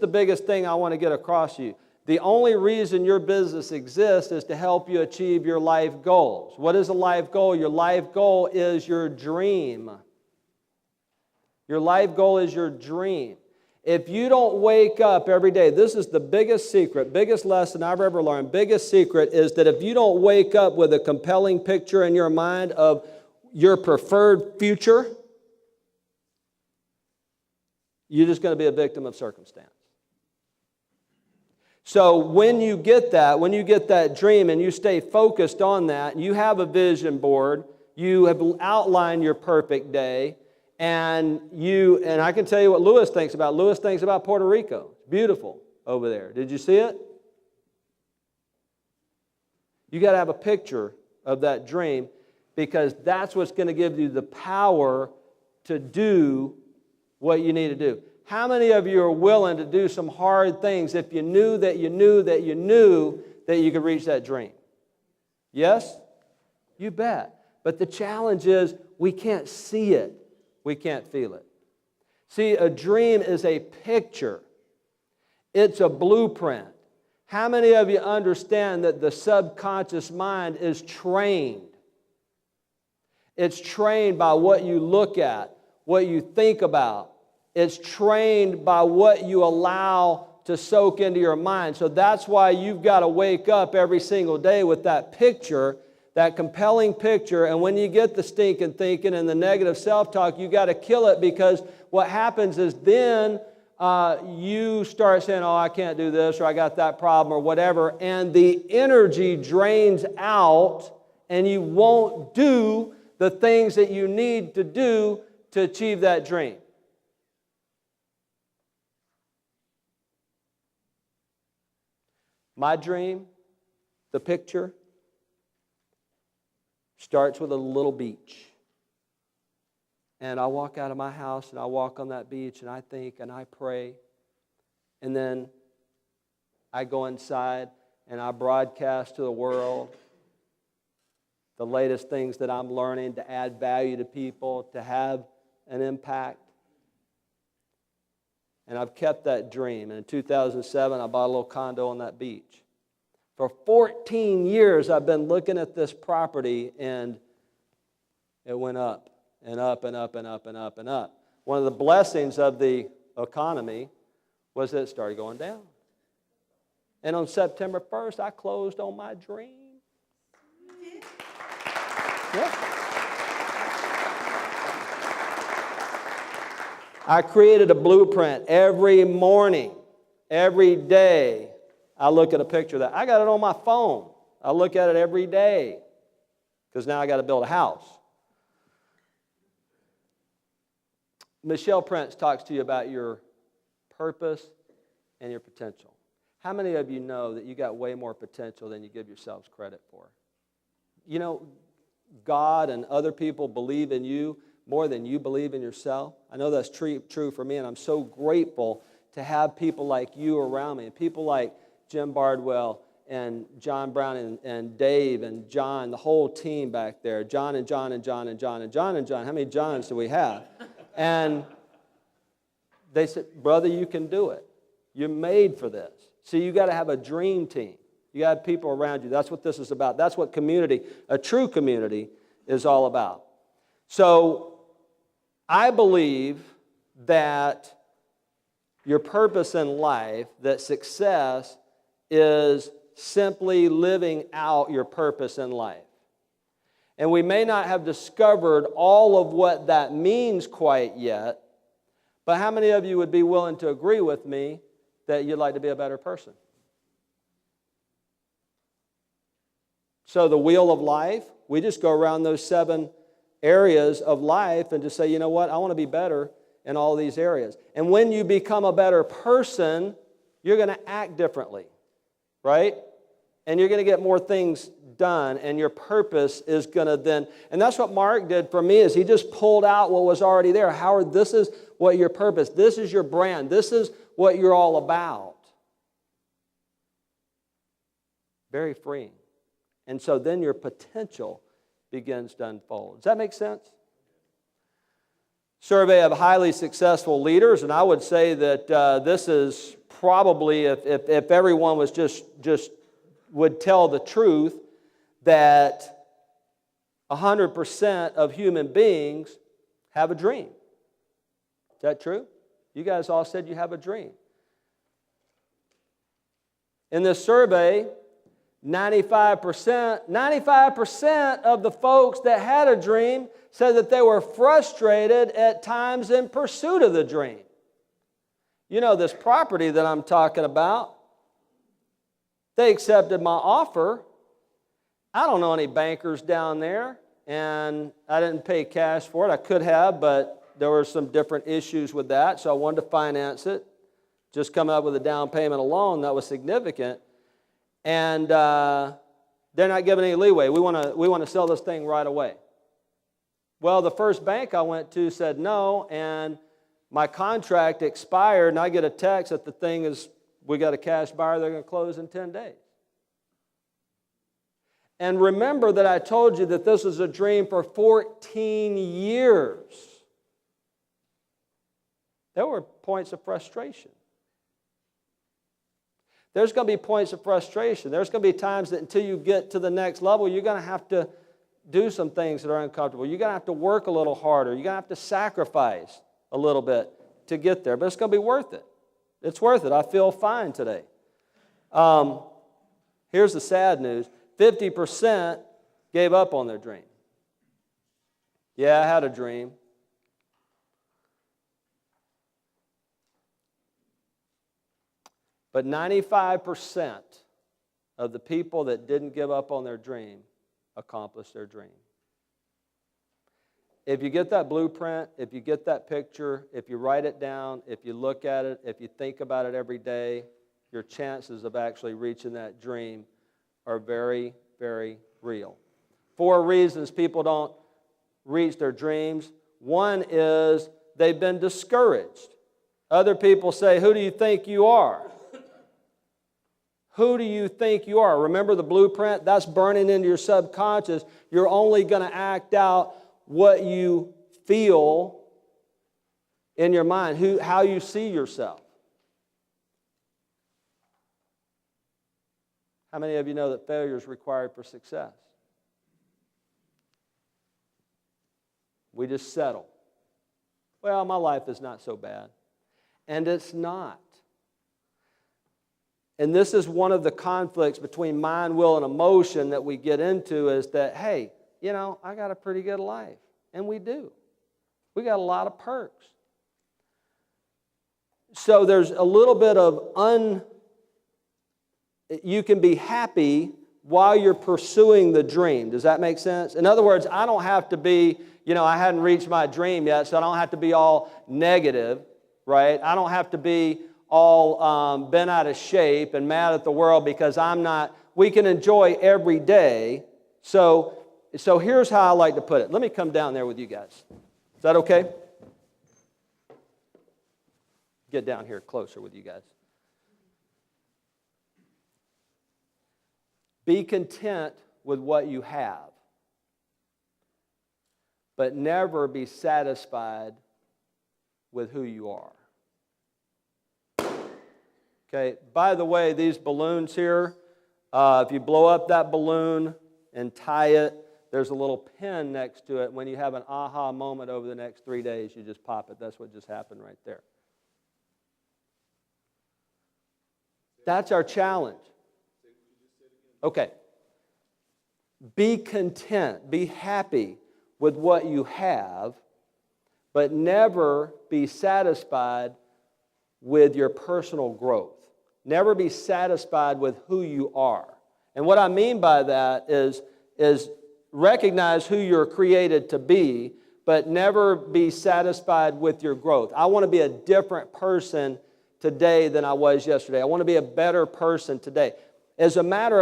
the biggest thing I want to get across to you. The only reason your business exists is to help you achieve your life goals. What is a life goal? Your life goal is your dream. Your life goal is your dream. If you don't wake up every day, this is the biggest secret, biggest lesson I've ever learned, biggest secret is that if you don't wake up with a compelling picture in your mind of your preferred future, you're just going to be a victim of circumstance. So when you get that dream and you stay focused on that, you have a vision board, you have outlined your perfect day, and I can tell you what Lewis thinks about. Lewis thinks about Puerto Rico. It's beautiful over there. Did you see it? You got to have a picture of that dream because that's what's going to give you the power to do what you need to do. How many of you are willing to do some hard things if you knew that you knew that you knew that you could reach that dream? Yes? You bet. But the challenge is we can't see it. We can't feel it. See, a dream is a picture. It's a blueprint. How many of you understand that the subconscious mind is trained? It's trained by what you look at, what you think about. It's trained by what you allow to soak into your mind. So that's why you've got to wake up every single day with that picture, that compelling picture. And when you get the stinking thinking and the negative self-talk, you got to kill it, because what happens is then you start saying, oh, I can't do this, or I got that problem, or whatever. And the energy drains out, and you won't do the things that you need to do to achieve that dream. My dream, the picture, starts with a little beach. And I walk out of my house and I walk on that beach and I think and I pray. And then I go inside and I broadcast to the world the latest things that I'm learning to add value to people, to have an impact. And I've kept that dream. And in 2007, I bought a little condo on that beach. For 14 years, I've been looking at this property, and it went up and up and up and up and up and up. One of the blessings of the economy was that it started going down. And on September 1st, I closed on my dream. Yeah. I created a blueprint every morning, every day. I look at a picture of that. I got it on my phone. I look at it every day because now I got to build a house. Michelle Prince talks to you about your purpose and your potential. How many of you know that you got way more potential than you give yourselves credit for? You know, God and other people believe in you more than you believe in yourself. I know that's true for me, and I'm so grateful to have people like you around me, and people like Jim Bardwell and John Brown and Dave and John, the whole team back there. John and John and John and John and John and John. How many Johns do we have? And they said, brother, you can do it. You're made for this. See, you got to have a dream team. You got to have people around you. That's what this is about. That's what community, a true community, is all about. So I believe that your purpose in life, that success is simply living out your purpose in life. And we may not have discovered all of what that means quite yet, but how many of you would be willing to agree with me that you'd like to be a better person? So the wheel of life, we just go around those 7 areas of life and just say, you know what, I want to be better in all these areas. And when you become a better person, you're going to act differently, right? And you're going to get more things done, and your purpose is going to then, and that's what Mark did for me, is he just pulled out what was already there. Howard, this is what your purpose, this is your brand, this is what you're all about. Very freeing. And so then your potential begins to unfold. Does that make sense? Survey of highly successful leaders, and I would say that this is probably, if everyone was just would tell the truth, that 100% of human beings have a dream. Is that true? You guys all said you have a dream. In this survey, 95% of the folks that had a dream said that they were frustrated at times in pursuit of the dream. You know, this property that I'm talking about, they accepted my offer. I don't know any bankers down there, and I didn't pay cash for it. I could have, but there were some different issues with that, so I wanted to finance it. Just coming up with a down payment alone, that was significant. And they're not giving any leeway. We want to sell this thing right away. Well, the first bank I went to said no, and my contract expired, and I get a text that the thing is, we got a cash buyer, they're going to close in 10 days. And remember that I told you that this was a dream for 14 years. There were points of frustration. There's going to be points of frustration. There's going to be times that until you get to the next level, you're going to have to do some things that are uncomfortable. You're going to have to work a little harder. You're going to have to sacrifice a little bit to get there. But it's going to be worth it. It's worth it. I feel fine today. Here's the sad news. 50% gave up on their dream. Yeah, I had a dream. But 95% of the people that didn't give up on their dream accomplished their dream. If you get that blueprint, if you get that picture, if you write it down, if you look at it, if you think about it every day, your chances of actually reaching that dream are very, very real. 4 reasons people don't reach their dreams. One is they've been discouraged. Other people say, "Who do you think you are?" Who do you think you are? Remember the blueprint? That's burning into your subconscious. You're only going to act out what you feel in your mind, how you see yourself. How many of you know that failure is required for success? We just settle. Well, my life is not so bad. And it's not. And this is one of the conflicts between mind, will, and emotion that we get into is that, hey, you know, I got a pretty good life. And we do. We got a lot of perks. So there's a little bit of you can be happy while you're pursuing the dream. Does that make sense? In other words, I don't have to be, I hadn't reached my dream yet, so I don't have to be all negative, right? I don't have to be all bent out of shape and mad at the world because I'm not. We can enjoy every day. So here's how I like to put it. Let me come down there with you guys. Is that okay? Get down here closer with you guys. Be content with what you have, but never be satisfied with who you are. Okay, by the way, these balloons here, if you blow up that balloon and tie it, there's a little pin next to it. When you have an aha moment over the next 3 days, you just pop it. That's what just happened right there. That's our challenge. Okay. Be content, be happy with what you have, but never be satisfied with your personal growth. Never be satisfied with who you are. And what I mean by that is recognize who you're created to be, but never be satisfied with your growth. I want to be a different person today than I was yesterday. I want to be a better person today. As a matter of